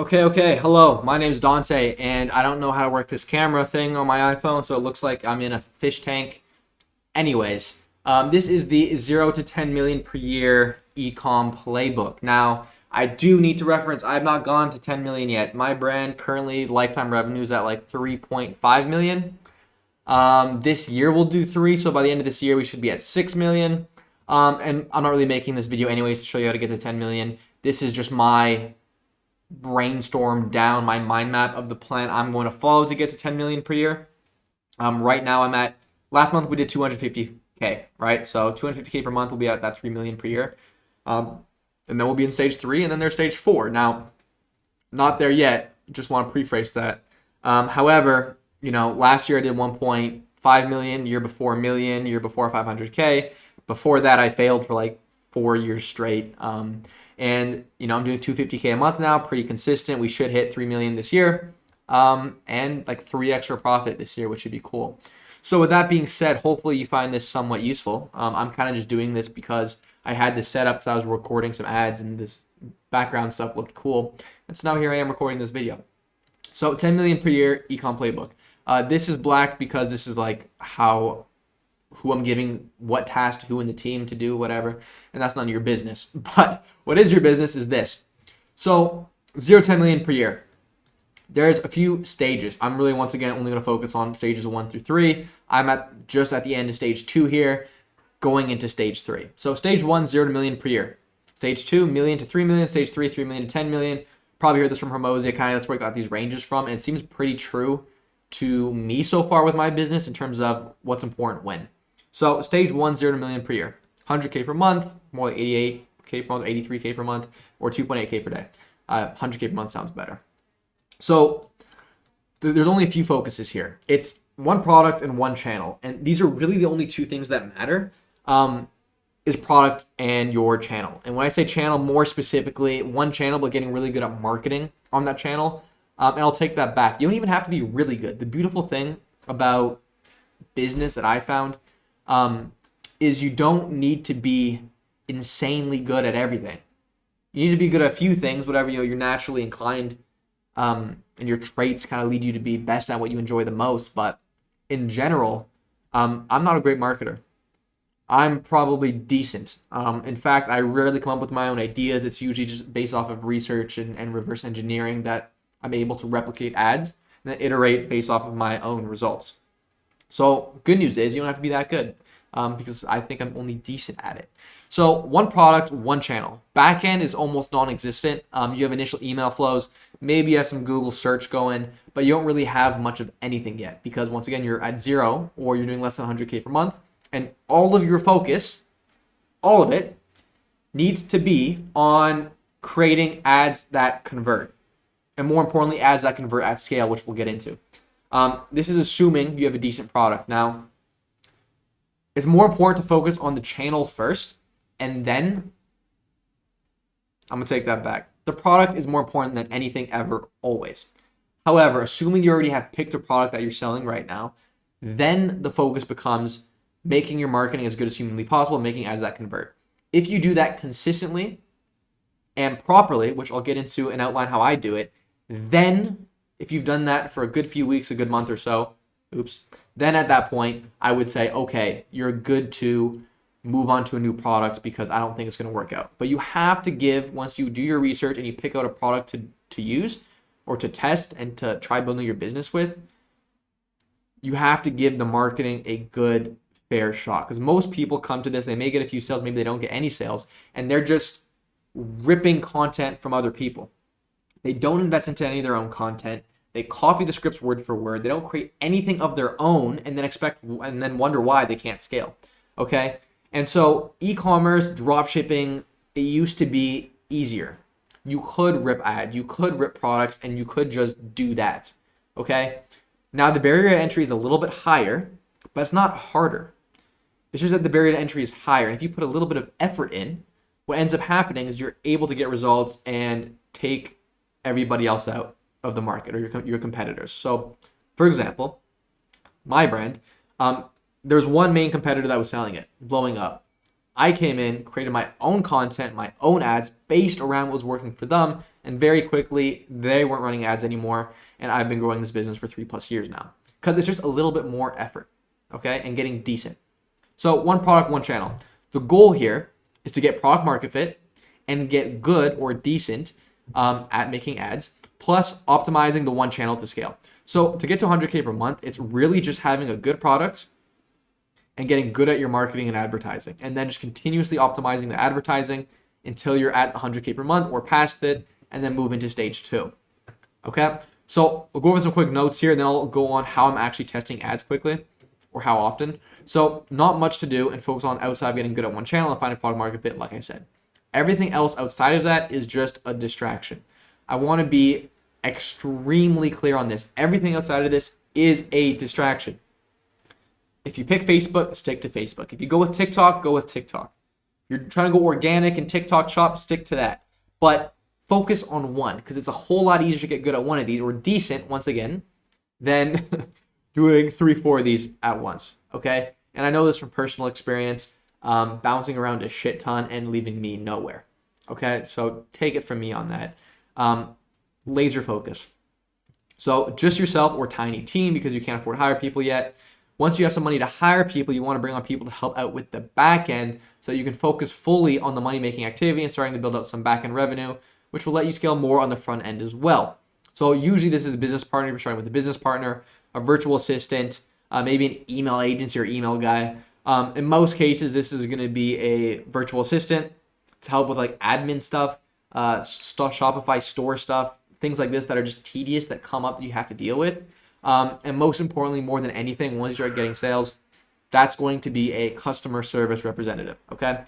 Okay, hello, my name's Dante, and I don't know how to work this camera thing on my iPhone, so it looks like I'm in a fish tank. Anyways, this is the 0 to 10 million per year ecom playbook. Now, I do need to reference, I have not gone to 10 million yet. My brand currently lifetime revenue is at like 3.5 million. This year we'll do 3, so by the end of this year we should be at 6 million. And I'm not really making this video anyways to show you how to get to 10 million. This is just my brainstorm down my mind map of the plan I'm going to follow to get to 10 million per year. Right now I'm at, last month we did 250K, right? So 250K per month will be at that 3 million per year. And then we'll be in stage 3 and then there's stage 4. Now, not there yet. Just want to preface that. However, last year I did 1.5 million, year before a million, year before 500K. Before that I failed for like 4 years straight. And I'm doing 250K a month now, pretty consistent. We should hit 3 million this year, and like 3 extra profit this year, which should be cool. So with that being said, hopefully you find this somewhat useful. I'm kind of just doing this because I had this set up because I was recording some ads and this background stuff looked cool. And so now here I am recording this video. So 10 million per year ecom playbook. This is black because this is like who I'm giving what task to who in the team to do, whatever, and that's none of your business. But what is your business is this. So 0 to 10 million per year. There's a few stages. I'm really, once again, only going to focus on stages 1 through 3. I'm just at the end of stage 2 here, going into stage 3. So stage 1, 0 to million per year. Stage 2, million to 3 million. Stage 3, 3 million to 10 million. Probably heard this from Hermosia, kind of that's where I got these ranges from, and it seems pretty true to me so far with my business in terms of what's important when. So stage 1, 0 to million per year. 100K per month, more like 88K per month, 83K per month, or 2.8K per day. 100K per month sounds better. So there's only a few focuses here. It's one product and one channel. And these are really the only two things that matter, is product and your channel. And when I say channel, more specifically, one channel, but getting really good at marketing on that channel. And I'll take that back. You don't even have to be really good. The beautiful thing about business that I found is you don't need to be insanely good at everything. You need to be good at a few things, whatever you're naturally inclined, and your traits kind of lead you to be best at what you enjoy the most. But in general, I'm not a great marketer. I'm probably decent. In fact, I rarely come up with my own ideas. It's usually just based off of research and reverse engineering that I'm able to replicate ads and then iterate based off of my own results. So good news is you don't have to be that good, because I think I'm only decent at it. So one product, one channel. Backend is almost non-existent. You have initial email flows. Maybe you have some Google search going, but you don't really have much of anything yet because once again, you're at 0 or you're doing less than 100K per month. And all of your focus, all of it, needs to be on creating ads that convert. And more importantly, ads that convert at scale, which we'll get into. This is assuming you have a decent product. Now, it's more important to focus on the channel first, and then I'm going to take that back. The product is more important than anything ever, always. However, assuming you already have picked a product that you're selling right now, then the focus becomes making your marketing as good as humanly possible, making ads that convert. If you do that consistently and properly, which I'll get into and outline how I do it, then if you've done that for a good few weeks, a good month or so, then at that point, I would say, okay, you're good to move on to a new product because I don't think it's going to work out. But you have to give, once you do your research and you pick out a product to use or to test and to try building your business with, you have to give the marketing a good, fair shot. Because most people come to this, they may get a few sales, maybe they don't get any sales, and they're just ripping content from other people. They don't invest into any of their own content. They copy the scripts word for word. They don't create anything of their own and then wonder why they can't scale. Okay? And so e-commerce, drop shipping, it used to be easier. You could rip ads, you could rip products, and you could just do that. Okay? Now the barrier to entry is a little bit higher, but it's not harder. It's just that the barrier to entry is higher. And if you put a little bit of effort in, what ends up happening is you're able to get results and take everybody else out of the market or your competitors. So, for example, my brand, there's one main competitor that was selling it, blowing up. I came in, created my own content, my own ads based around what was working for them, and very quickly they weren't running ads anymore, and I've been growing this business for 3+ years now because it's just a little bit more effort, okay, and getting decent. So one product, one channel. The goal here is to get product market fit and get good or decent at making ads, plus optimizing the one channel to scale. So to get to 100K per month, it's really just having a good product and getting good at your marketing and advertising, and then just continuously optimizing the advertising until you're at 100K per month or past it, and then move into stage 2. Okay, so we'll go over some quick notes here, and then I'll go on how I'm actually testing ads quickly, or how often. So not much to do, and focus on outside of getting good at one channel and finding product market fit, like I said. Everything else outside of that is just a distraction. I want to be extremely clear on this. Everything outside of this is a distraction. If you pick Facebook, stick to Facebook. If you go with TikTok, go with TikTok. If you're trying to go organic and TikTok shop, stick to that. But focus on one, because it's a whole lot easier to get good at one of these, or decent, once again, than doing 3-4 of these at once, okay? And I know this from personal experience, bouncing around a shit ton and leaving me nowhere, okay? So take it from me on that. Laser focus. So just yourself or tiny team, because you can't afford to hire people yet. Once you have some money to hire people, you want to bring on people to help out with the back end so that you can focus fully on the money-making activity and starting to build out some back-end revenue, which will let you scale more on the front end as well. So usually this is a business partner. You're starting with a business partner, a virtual assistant, maybe an email agency or email guy. In most cases, this is going to be a virtual assistant to help with like admin stuff, Shopify store stuff, things like this that are just tedious that come up that you have to deal with. And most importantly, more than anything, once you start getting sales, that's going to be a customer service representative. Okay.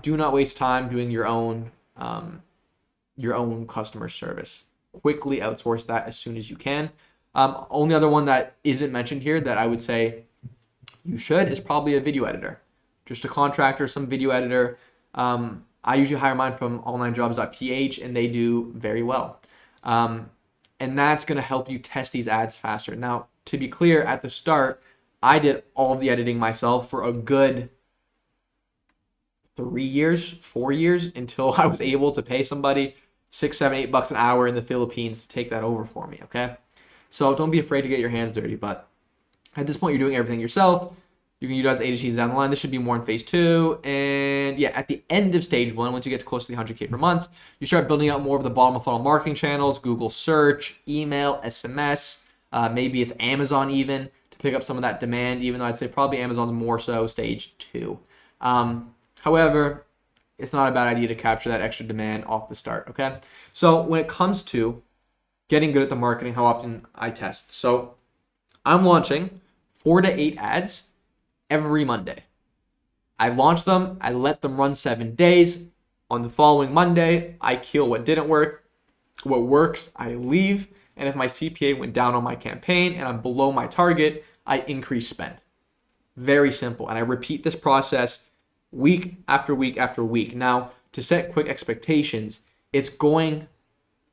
Do not waste time doing your own customer service. Quickly outsource that as soon as you can. Only other one that isn't mentioned here that I would say you should is probably a video editor. Just a contractor, some video editor. I usually hire mine from onlinejobs.ph, and they do very well. And that's going to help you test these ads faster. Now, to be clear, at the start, I did all of the editing myself for a good 3 years, 4 years, until I was able to pay somebody $6, $7, $8 an hour in the Philippines to take that over for me, okay? So don't be afraid to get your hands dirty, but at this point, you're doing everything yourself. You can utilize agencies down the line. This should be more in phase 2. And yeah, at the end of stage 1, once you get to close to the 100K per month, you start building out more of the bottom of funnel marketing channels, Google search, email, SMS, maybe it's Amazon even to pick up some of that demand, even though I'd say probably Amazon's more so stage 2. However, it's not a bad idea to capture that extra demand off the start, okay? So when it comes to getting good at the marketing, how often I test. So I'm launching 4 to 8 ads every Monday. I launch them, I let them run 7 days. On the following Monday, I kill what didn't work. What works, I leave. And if my CPA went down on my campaign and I'm below my target, I increase spend. Very simple. And I repeat this process week after week after week. Now, to set quick expectations, it's going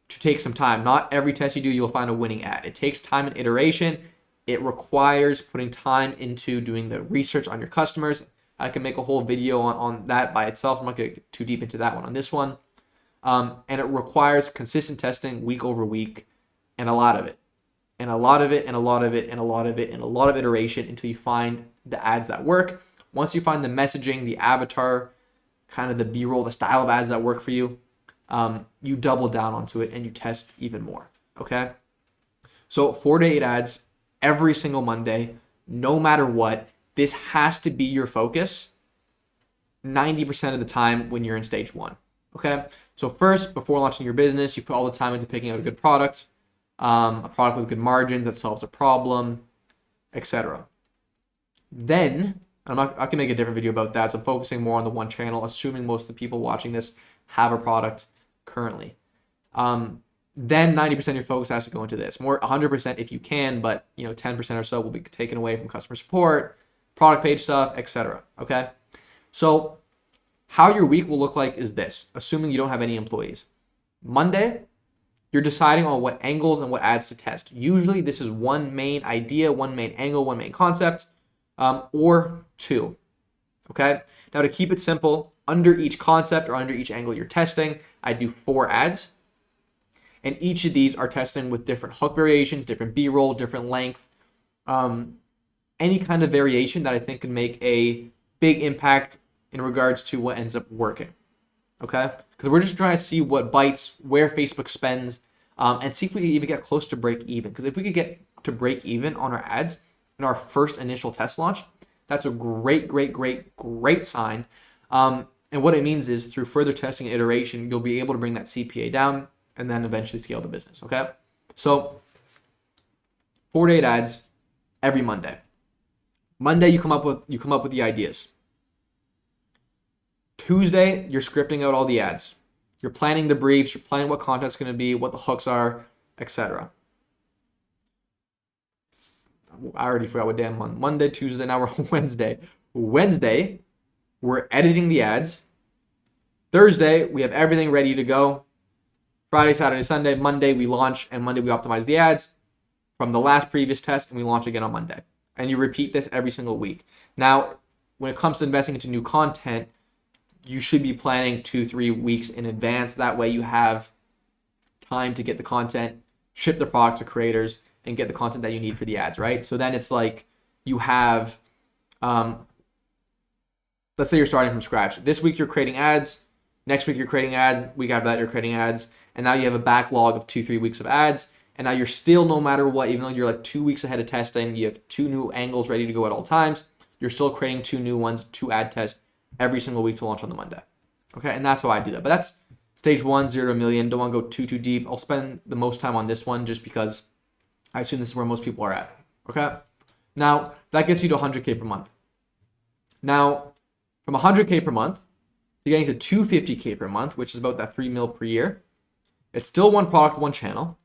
to take some time. Not every test you do, you'll find a winning ad. It takes time and iteration. It requires putting time into doing the research on your customers. I can make a whole video on that by itself. I'm not going to get too deep into that one on this one. And it requires consistent testing week over week, and a lot of it. And a lot of it, and a lot of it, and a lot of it, and a lot of iteration until you find the ads that work. Once you find the messaging, the avatar, kind of the B-roll, the style of ads that work for you, you double down onto it and you test even more, okay? So 4 to 8 ads every single Monday, no matter what. This has to be your focus 90% of the time when you're in stage 1, okay? So first, before launching your business, you put all the time into picking out a good product, a product with good margins that solves a problem, etc. Then, I can make a different video about that, so I'm focusing more on the one channel, assuming most of the people watching this have a product currently. Then 90% of your focus has to go into this. More 100% if you can, but 10% or so will be taken away from customer support, product page stuff, etc. Okay? So how your week will look like is this, assuming you don't have any employees. Monday, you're deciding on what angles and what ads to test. Usually this is one main idea, one main angle, one main concept, or 2. Okay. Now to keep it simple, under each concept or under each angle you're testing, I do 4 ads. And each of these are testing with different hook variations, different B-roll, different length, any kind of variation that I think can make a big impact in regards to what ends up working. Okay? Because we're just trying to see what bites, where Facebook spends, and see if we can even get close to break even. Because if we could get to break even on our ads in our first initial test launch, that's a great sign. And what it means is through further testing and iteration, you'll be able to bring that CPA down and then eventually scale the business. Okay? So 4 to 8 ads every Monday. Monday you come up with the ideas. Tuesday, you're scripting out all the ads. You're planning the briefs, you're planning what content's going to be, what the hooks are, etc. I already forgot what day I'm on. Monday, Tuesday, now we're on Wednesday. Wednesday, we're editing the ads. Thursday, we have everything ready to go. Friday, Saturday, Sunday. Monday, we launch, and Monday, we optimize the ads from the last previous test, and we launch again on Monday. And you repeat this every single week. Now, when it comes to investing into new content, you should be planning 2-3 weeks in advance. That way you have time to get the content, ship the product to creators, and get the content that you need for the ads, right? So then it's like you have, let's say you're starting from scratch. This week you're creating ads. Next week you're creating ads. Week after that you're creating ads. And now you have a backlog of 2-3 weeks of ads. And now you're still, no matter what, even though you're like 2 weeks ahead of testing, you have 2 new angles ready to go at all times. You're still creating 2 new ones, 2 ad tests every single week to launch on the Monday. Okay, and that's how I do that. But that's stage 1, 0 to a million. Don't want to go too deep. I'll spend the most time on this one just because I assume this is where most people are at. Okay, now that gets you to 100K per month. Now, from 100K per month to getting to 250K per month, which is about that 3 mil per year, it's still one product, one channel.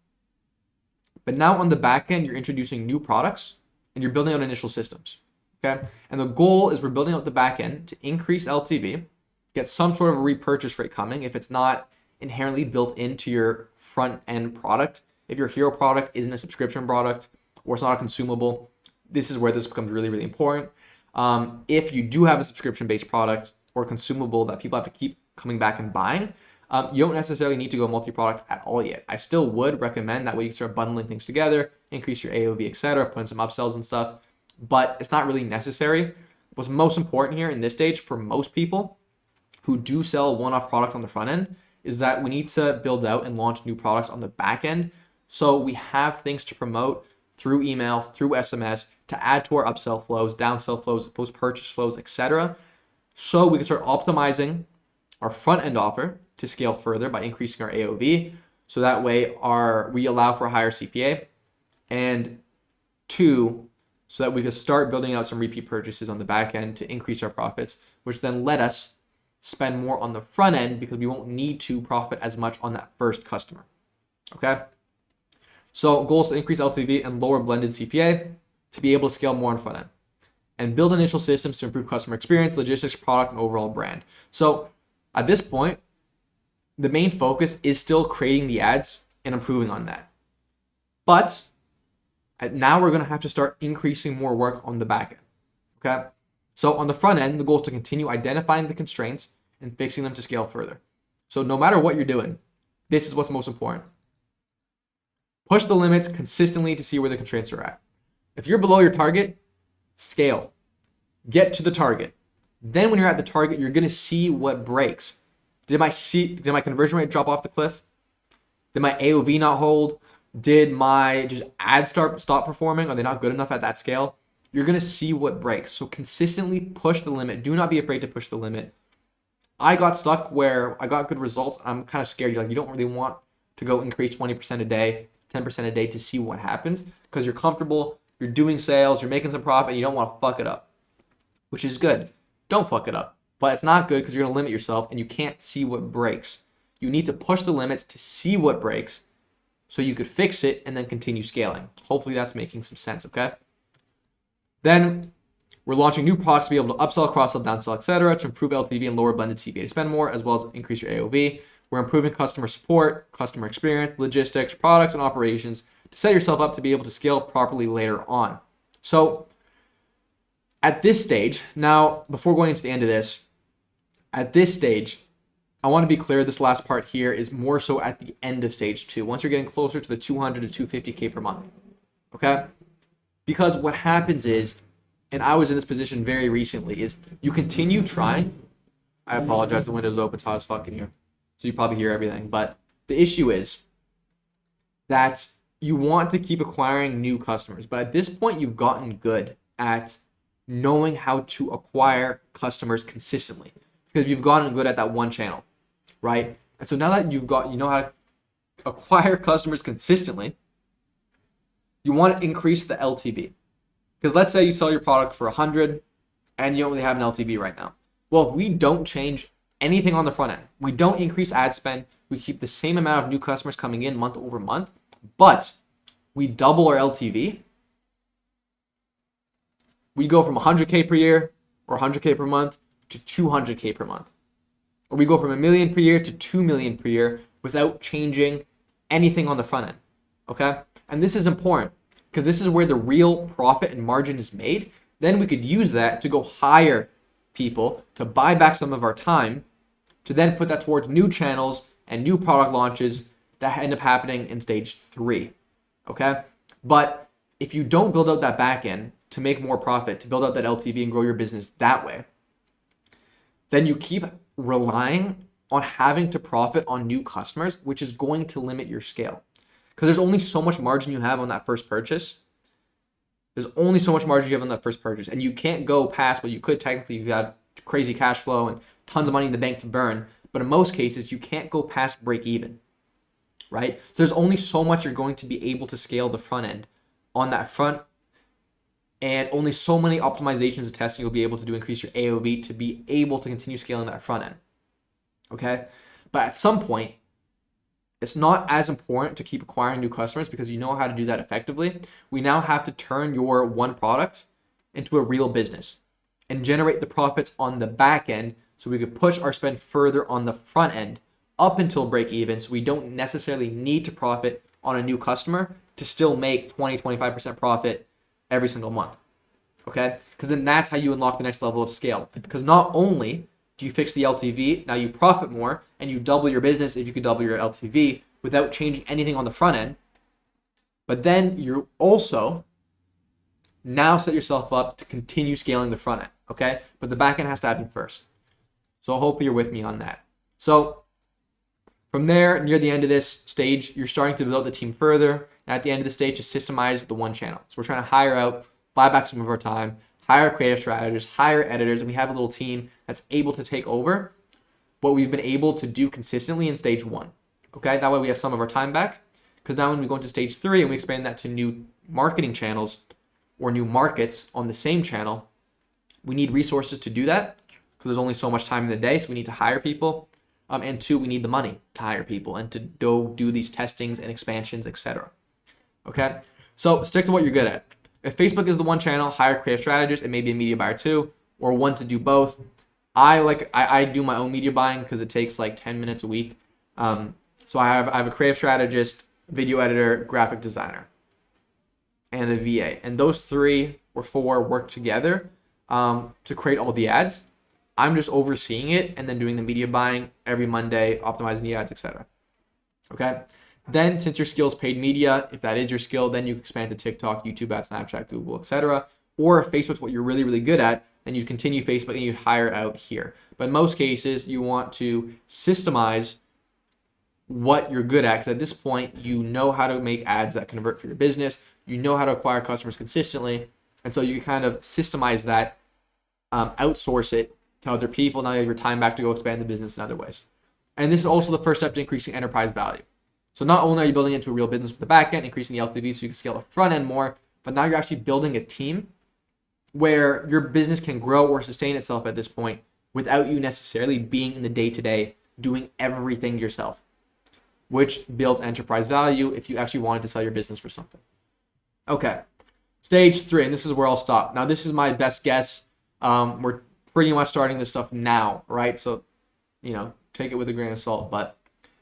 But now on the back end, you're introducing new products and you're building out initial systems. Okay, and the goal is we're building out the back end to increase LTV, get some sort of a repurchase rate coming if it's not inherently built into your front end product. If your hero product isn't a subscription product or it's not a consumable, this is where this becomes really important. If you do have a subscription-based product or consumable that people have to keep coming back and buying, you don't necessarily need to go multi-product at all yet. I still would recommend that way you can start bundling things together, increase your AOV, etc., put in some upsells and stuff. But it's not really necessary. What's most important here in this stage for most people who do sell one-off product on the front end is that we need to build out and launch new products on the back end. So we have things to promote through email, through SMS, to add to our upsell flows, downsell flows, post-purchase flows, etc. So we can start optimizing our front-end offer to scale further by increasing our AOV. So that way we allow for a higher CPA. And 2, so that we could start building out some repeat purchases on the back end to increase our profits, which then let us spend more on the front end because we won't need to profit as much on that first customer. Okay? So goals to increase LTV and lower blended CPA to be able to scale more on front end and build initial systems to improve customer experience, logistics, product, and overall brand. So at this point, the main focus is still creating the ads and improving on that. But now we're going to have to start increasing more work on the back end. Okay? So on the front end, the goal is to continue identifying the constraints and fixing them to scale further. So no matter what you're doing, this is what's most important. Push the limits consistently to see where the constraints are at. If you're below your target, scale. Get to the target. Then when you're at the target, you're going to see what breaks. Did my conversion rate drop off the cliff? Did my AOV not hold? Did my just ads stop performing? Are they not good enough at that scale? You're going to see what breaks. So consistently push the limit. Do not be afraid to push the limit. I got stuck where I got good results. I'm kind of scared. You don't really want to go increase 20% a day, 10% a day to see what happens because you're comfortable, you're doing sales, you're making some profit, and you don't want to fuck it up, which is good. Don't fuck it up. But it's not good because you're going to limit yourself and you can't see what breaks. You need to push the limits to see what breaks so you could fix it and then continue scaling. Hopefully that's making some sense, okay? Then we're launching new products to be able to upsell, cross-sell, downsell, etc. to improve LTV and lower blended CPA to spend more, as well as increase your AOV. We're improving customer support, customer experience, logistics, products, and operations to set yourself up to be able to scale properly later on. So At this stage, now, before going into the end of this, at this stage, I want to be clear, this last part here is more so at the end of stage 2, once you're getting closer to the 200 to 250K per month, okay? Because what happens is, and I was in this position very recently, is you continue trying. I apologize, the window's open, so I was fucking here. So you probably hear everything. But the issue is that you want to keep acquiring new customers. But at this point, you've gotten good at knowing how to acquire customers consistently. Because you've gotten good at that one channel, right? And so now that you know how to acquire customers consistently, you want to increase the LTV. Because let's say you sell your product for 100 and you don't really have an LTV right now. Well, if we don't change anything on the front end, we don't increase ad spend, we keep the same amount of new customers coming in month over month, but we double our LTV, we go from 100K per year or 100K per month to 200K per month. Or we go from $1 million per year to $2 million per year without changing anything on the front end, okay? And this is important because this is where the real profit and margin is made. Then we could use that to go hire people to buy back some of our time to then put that towards new channels and new product launches that end up happening in stage 3, okay? But if you don't build out that back end to make more profit, to build out that LTV and grow your business that way, then you keep relying on having to profit on new customers, which is going to limit your scale. Because there's only so much margin you have on that first purchase. There's only so much margin you have on that first purchase. And you can't go past what you could technically if you have crazy cash flow and tons of money in the bank to burn. But in most cases, you can't go past break even, right? So there's only so much you're going to be able to scale the front end on that front. And only so many optimizations and testing you'll be able to do increase your AOV to be able to continue scaling that front end, okay? But at some point, it's not as important to keep acquiring new customers because you know how to do that effectively. We now have to turn your one product into a real business and generate the profits on the back end so we could push our spend further on the front end up until break even, so we don't necessarily need to profit on a new customer to still make 20-25% profit every single month, okay? Because then that's how you unlock the next level of scale. Because not only do you fix the LTV, now you profit more and you double your business if you could double your LTV without changing anything on the front end, but then you also now set yourself up to continue scaling the front end, okay? But the back end has to happen first. So hopefully you're with me on that. So from there, near the end of this stage, you're starting to build the team further. And at the end of the stage, to systemize the one channel. So we're trying to hire out, buy back some of our time, hire creative strategists, hire editors, and we have a little team that's able to take over what we've been able to do consistently in stage 1. Okay, that way we have some of our time back. Because now when we go into stage 3 and we expand that to new marketing channels or new markets on the same channel, we need resources to do that because there's only so much time in the day, so we need to hire people. And 2, we need the money to hire people and to go do these testings and expansions, etc. Okay, so stick to what you're good at. If Facebook is the one channel, hire creative strategists and maybe a media buyer too, or one to do both. I do my own media buying because it takes like 10 minutes a week. So I have a creative strategist, video editor, graphic designer, and a VA, and those 3 or 4 work together to create all the ads. I'm just overseeing it and then doing the media buying every Monday, optimizing the ads, etc. Okay. Then, since your skill is paid media, if that is your skill, then you expand to TikTok, YouTube ads, Snapchat, Google, etc. Or if Facebook's what you're really, really good at, then you continue Facebook and you hire out here. But in most cases, you want to systemize what you're good at, because at this point, you know how to make ads that convert for your business. You know how to acquire customers consistently. And so you can kind of systemize that, outsource it to other people. Now you have your time back to go expand the business in other ways. And this is also the first step to increasing enterprise value. So not only are you building into a real business with the back end, increasing the LTV so you can scale the front end more, but now you're actually building a team where your business can grow or sustain itself at this point without you necessarily being in the day-to-day doing everything yourself, which builds enterprise value if you actually wanted to sell your business for something. Okay, stage 3, and this is where I'll stop. Now this is my best guess. We're pretty much starting this stuff now, right? So, take it with a grain of salt, but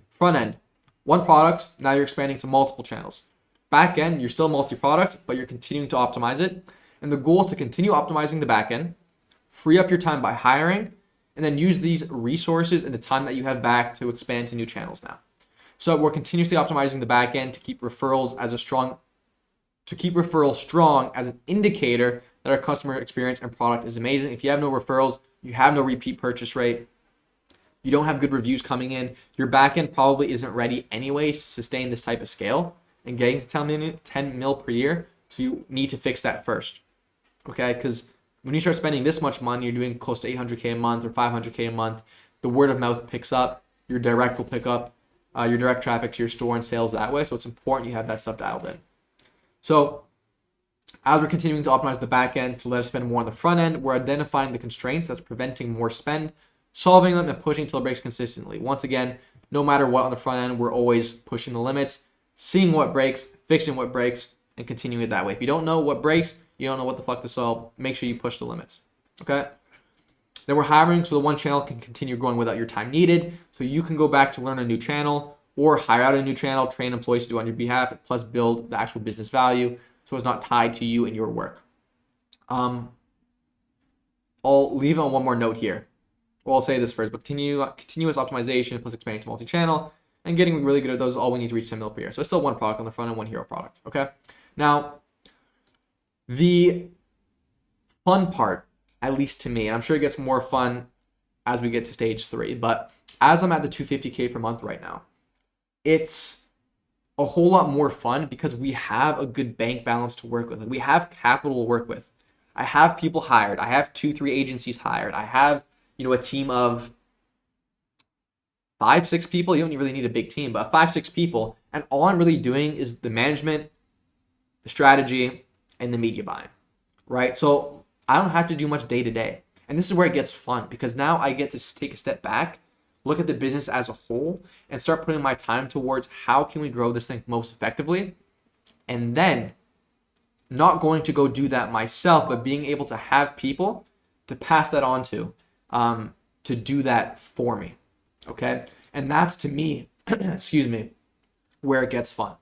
front end. One product, now you're expanding to multiple channels. Back end, you're still multi-product, but you're continuing to optimize it. And the goal is to continue optimizing the back end, free up your time by hiring, and then use these resources and the time that you have back to expand to new channels now. So we're continuously optimizing the back end to keep referrals strong as an indicator that our customer experience and product is amazing. If you have no referrals, you have no repeat purchase rate, you don't have good reviews coming in, your back end probably isn't ready anyways to sustain this type of scale and getting to 10 mil per year. So you need to fix that first. Okay, because when you start spending this much money, you're doing close to 800K a month or 500K a month, the word of mouth picks up, your direct will pick up, your direct traffic to your store and sales that way. So it's important you have that stuff dialed in. So as we're continuing to optimize the back end to let us spend more on the front end, we're identifying the constraints that's preventing more spend, solving them, and pushing till it breaks consistently. Once again, no matter what on the front end, we're always pushing the limits, seeing what breaks, fixing what breaks, and continuing it that way. If you don't know what breaks, you don't know what the fuck to solve, make sure you push the limits. Okay? Then we're hiring so the one channel can continue growing without your time needed. So you can go back to learn a new channel or hire out a new channel, train employees to do on your behalf, plus build the actual business value so it's not tied to you and your work. I'll leave on one more note here. Well, I'll say this first, but continuous optimization plus expanding to multi-channel and getting really good at those is all we need to reach 10 mil per year. So it's still one product on the front end, one hero product. Okay? Now, the fun part, at least to me, and I'm sure it gets more fun as we get to stage 3, but as I'm at the 250K per month right now, it's a whole lot more fun because we have a good bank balance to work with. We have capital to work with. I have people hired. I have 2-3 agencies hired. I have, a team of 5-6 people. You don't really need a big team, but 5-6 people. And all I'm really doing is the management, the strategy, and the media buying, right? So I don't have to do much day to day. And this is where it gets fun because now I get to take a step back, look at the business as a whole, and start putting my time towards how can we grow this thing most effectively. And then not going to go do that myself, but being able to have people to pass that on to do that for me. Okay? And that's to me, excuse me, where it gets fun.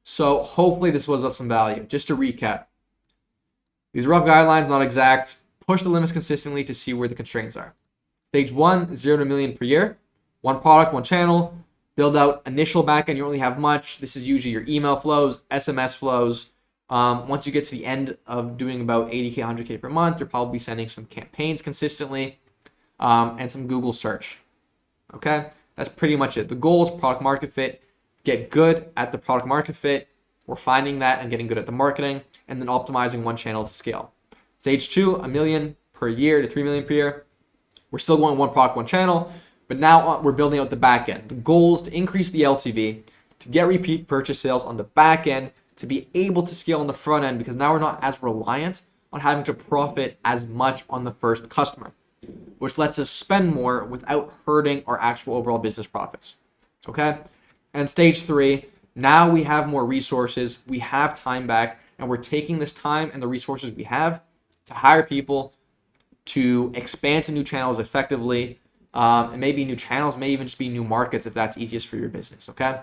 So hopefully this was of some value. Just to recap, these rough guidelines, not exact. Push the limits consistently to see where the constraints are. Stage 1, 0 to $1 million per year. One product, one channel. Build out initial backend. You don't really have much. This is usually your email flows, SMS flows. Once you get to the end of doing about 80K, 100K per month, you're probably sending some campaigns consistently and some Google search. Okay? That's pretty much it. The goal is product market fit. Get good at the product market fit. We're finding that and getting good at the marketing and then optimizing one channel to scale. Stage 2, $1 million per year to $3 million per year. We're still going one product, one channel, but now we're building out the back end. The goal is to increase the LTV, to get repeat purchase sales on the back end, to be able to scale on the front end because now we're not as reliant on having to profit as much on the first customer, which lets us spend more without hurting our actual overall business profits. Okay? And stage 3, now we have more resources, we have time back, and we're taking this time and the resources we have to hire people, to expand to new channels effectively, and maybe new channels may even just be new markets if that's easiest for your business, okay?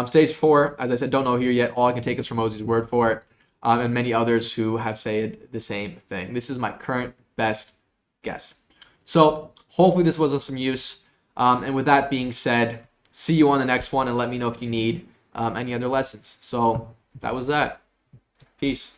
Stage 4, as I said, don't know here yet. All I can take is from Mosey's word for it, and many others who have said the same thing. This is my current best guess. So hopefully this was of some use. And with that being said, see you on the next one and let me know if you need any other lessons. So that was that. Peace.